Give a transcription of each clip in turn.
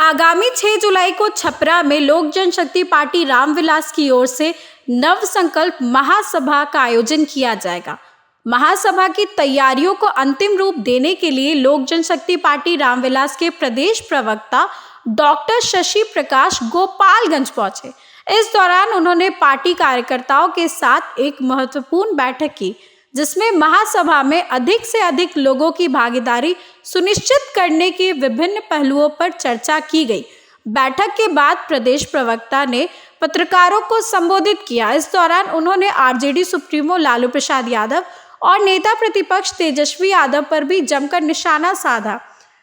आगामी 6 जुलाई को छपरा में लोक जनशक्ति पार्टी रामविलास की ओर से नव संकल्प महासभा का आयोजन किया जाएगा। महासभा की तैयारियों को अंतिम रूप देने के लिए लोक जनशक्ति पार्टी रामविलास के प्रदेश प्रवक्ता डॉक्टर शशि प्रकाश गोपालगंज पहुंचे। इस दौरान उन्होंने पार्टी कार्यकर्ताओं के साथ एक महत्वपूर्ण बैठक की, जिसमें महासभा में अधिक से अधिक लोगों की भागीदारी सुनिश्चित करने के विभिन्न पहलुओं पर चर्चा की गई। बैठक के बाद प्रदेश प्रवक्ता ने पत्रकारों को संबोधित किया। इस दौरान उन्होंने आरजेडी सुप्रीमो लालू प्रसाद यादव और नेता प्रतिपक्ष तेजस्वी यादव पर भी जमकर निशाना साधा।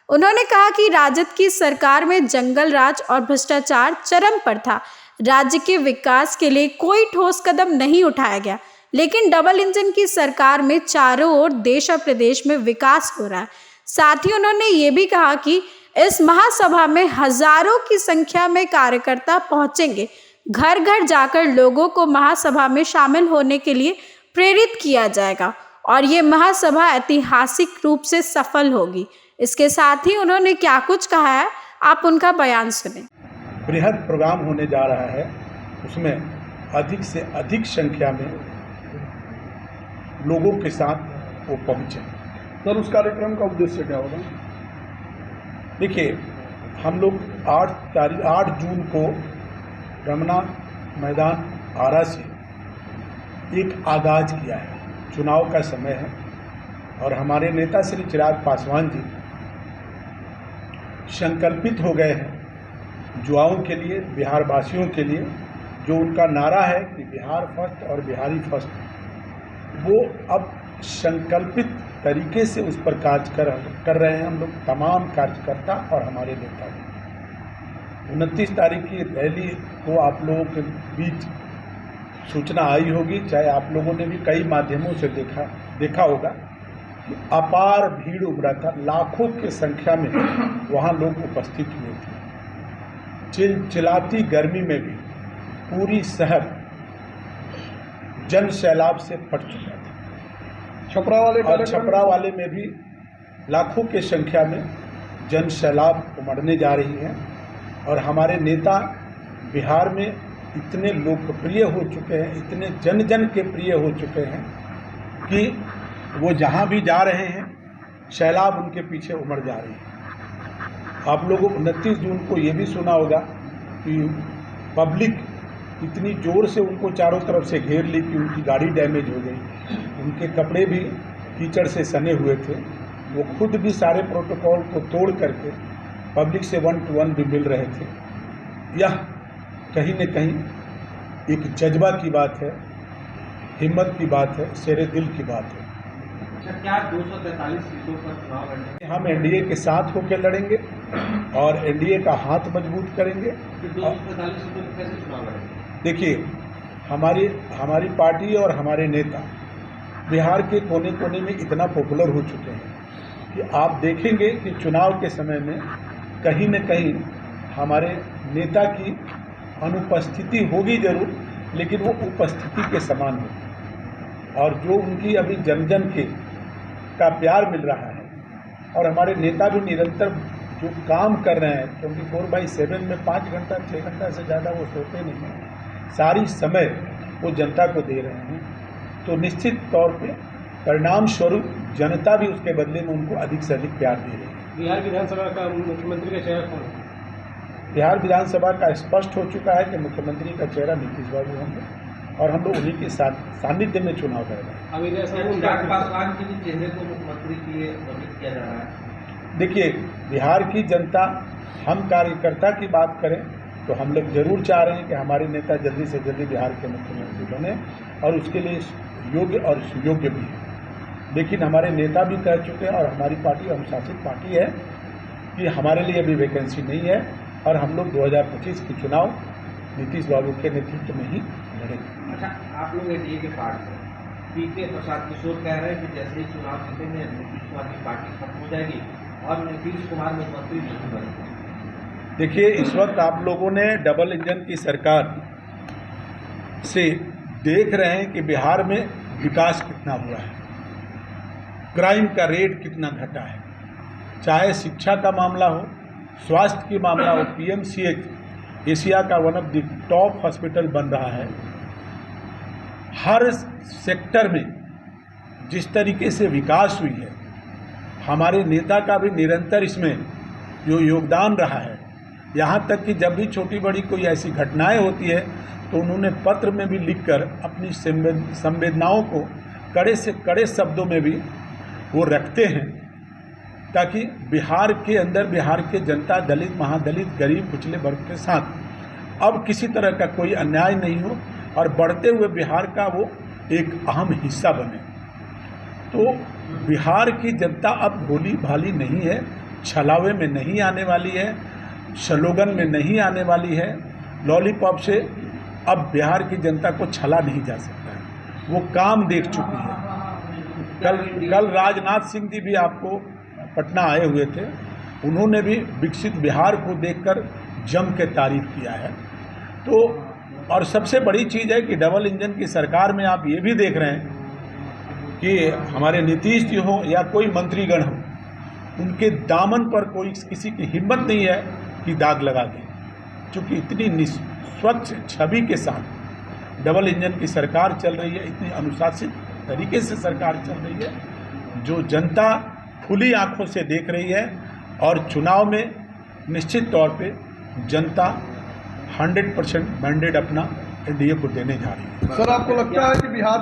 उन्होंने कहा कि राजद की सरकार में जंगल राज और भ्रष्टाचार चरम पर था। राज्य के विकास के लिए कोई ठोस कदम नहीं उठाया गया, लेकिन डबल इंजन की सरकार में चारों ओर देश और प्रदेश में विकास हो रहा है। साथ ही उन्होंने ये भी कहा कि इस महासभा में हजारों की संख्या में कार्यकर्ता पहुंचेंगे। घर घर जाकर लोगों को महासभा में शामिल होने के लिए प्रेरित किया जाएगा और ये महासभा ऐतिहासिक रूप से सफल होगी। इसके साथ ही उन्होंने क्या कुछ कहा है, आप उनका बयान सुने। बृहद प्रोग्राम होने जा रहा है, उसमें अधिक से अधिक संख्या में लोगों के साथ वो पहुँचे। सर, उस कार्यक्रम का उद्देश्य क्या होगा? देखिए, हम लोग 8 जून को रमना मैदान आरा से एक आगाज किया है। चुनाव का समय है और हमारे नेता श्री चिराग पासवान जी संकल्पित हो गए हैं युवाओं के लिए, बिहार वासियों के लिए। जो उनका नारा है कि बिहार फर्स्ट और बिहारी फर्स्ट, वो अब संकल्पित तरीके से उस पर कार्य कर रहे हैं हम लोग, तमाम कार्यकर्ता और हमारे नेता। 29 तारीख की रैली को आप लोगों के बीच सूचना आई होगी, चाहे आप लोगों ने भी कई माध्यमों से देखा होगा कि अपार भीड़ उमड़ा था। लाखों की संख्या में वहाँ लोग उपस्थित हुए थे। चिलचिलाती गर्मी में भी पूरी शहर जन सैलाब से पट चुका था। छपरा वाले में भी लाखों की संख्या में जन सैलाब उमड़ने जा रही है और हमारे नेता बिहार में इतने लोकप्रिय हो चुके हैं, इतने जन जन के प्रिय हो चुके हैं कि वो जहाँ भी जा रहे हैं सैलाब उनके पीछे उमड़ जा रही है। आप लोगों 29 जून को ये भी सुना होगा कि पब्लिक इतनी ज़ोर से उनको चारों तरफ से घेर ली कि उनकी गाड़ी डैमेज हो गई, उनके कपड़े भी कीचड़ से सने हुए थे। वो खुद भी सारे प्रोटोकॉल को तोड़ करके पब्लिक से 1 to 1 भी मिल रहे थे। यह कहीं न कहीं एक जज्बा की बात है, हिम्मत की बात है, शेरे दिल की बात है। क्या 243 सीटों पर चुनाव लड़ेंगे? हम एनडीए के साथ होकर लड़ेंगे और एनडीए का हाथ मजबूत करेंगे। 243 सीटों पर कैसे चुनाव लड़ेंगे? देखिए, हमारी पार्टी और हमारे नेता बिहार के कोने कोने में इतना पॉपुलर हो चुके हैं कि आप देखेंगे कि चुनाव के समय में कहीं न कहीं हमारे नेता की अनुपस्थिति होगी जरूर, लेकिन वो उपस्थिति के समान होगी। और जो उनकी अभी जन जन के का प्यार मिल रहा है और हमारे नेता भी निरंतर जो काम कर रहे हैं 24/7 में 5 घंटा 6 घंटा से ज़्यादा वो सोते नहीं हैं, सारी समय वो जनता को दे रहे हैं, तो निश्चित तौर पे परिणाम स्वरूप जनता भी उसके बदले में उनको अधिक से अधिक प्यार दे रही है। बिहार विधानसभा का मुख्यमंत्री का चेहरा कौन है? बिहार विधानसभा का स्पष्ट हो चुका है कि मुख्यमंत्री का चेहरा नीतीश बाबू होंगे और हम लोग उन्हीं के सानिध्य में चुनाव कर रहे हैं। अभी चिराग पासवान के भी चेहरे को मुख्यमंत्री के लिए घोषित किया जा रहा है। देखिए, बिहार की जनता, हम कार्यकर्ता की बात करें तो हम लोग जरूर चाह रहे हैं कि हमारे नेता जल्दी से जल्दी बिहार के मुख्यमंत्री बने और उसके लिए योग्य और सुयोग्य भी है। लेकिन हमारे नेता भी कह चुके हैं और हमारी पार्टी अनुशासित पार्टी है कि हमारे लिए अभी वैकेंसी नहीं है और हम लोग 2025 की चुनाव नीतीश बाबू के नेतृत्व में ही लड़ेंगे। अच्छा, आप लोग एनडीए के पार्ट हैं। पीके प्रसाद किशोर कह रहे हैं कि जैसे ही चुनाव जीतेंगे नीतीश कुमार की पार्टी खत्म हो जाएगी और नीतीश कुमार मुख्यमंत्री नहीं बनेंगे। देखिए, इस वक्त आप लोगों ने डबल इंजन की सरकार से देख रहे हैं कि बिहार में विकास कितना हुआ है, क्राइम का रेट कितना घटा है, चाहे शिक्षा का मामला हो, स्वास्थ्य की मामला वो PMCH एशिया का one of the top hospital बन रहा है। हर सेक्टर में जिस तरीके से विकास हुई है, हमारे नेता का भी निरंतर इसमें जो योगदान रहा है, यहाँ तक कि जब भी छोटी बड़ी कोई ऐसी घटनाएं होती है तो उन्होंने पत्र में भी लिखकर अपनी संवेदनाओं को कड़े से कड़े शब्दों में भी वो रखते हैं, ताकि बिहार के अंदर बिहार के जनता, दलित, महादलित, गरीब, कुचले वर्ग के साथ अब किसी तरह का कोई अन्याय नहीं हो और बढ़ते हुए बिहार का वो एक अहम हिस्सा बने। तो बिहार की जनता अब भोली भाली नहीं है, छलावे में नहीं आने वाली है, स्लोगन में नहीं आने वाली है, लॉलीपॉप से अब बिहार की जनता को छला नहीं जा सकता है। वो काम देख चुकी है। कल राजनाथ सिंह जी भी आपको पटना आए हुए थे, उन्होंने भी विकसित बिहार को देखकर जम के तारीफ किया है। तो और सबसे बड़ी चीज़ है कि डबल इंजन की सरकार में आप ये भी देख रहे हैं कि हमारे नीतीश जी हो या कोई मंत्रीगण हो, उनके दामन पर कोई किसी की हिम्मत नहीं है कि दाग लगा दें, क्योंकि इतनी स्वच्छ छवि के साथ डबल इंजन की सरकार चल रही है, इतनी अनुशासित तरीके से सरकार चल रही है, जो जनता खुली आंखों से देख रही है। और चुनाव में निश्चित तौर पे जनता 100% मैंडेट अपना एनडीए को देने जा रही है। सर, आपको लगता है कि बिहार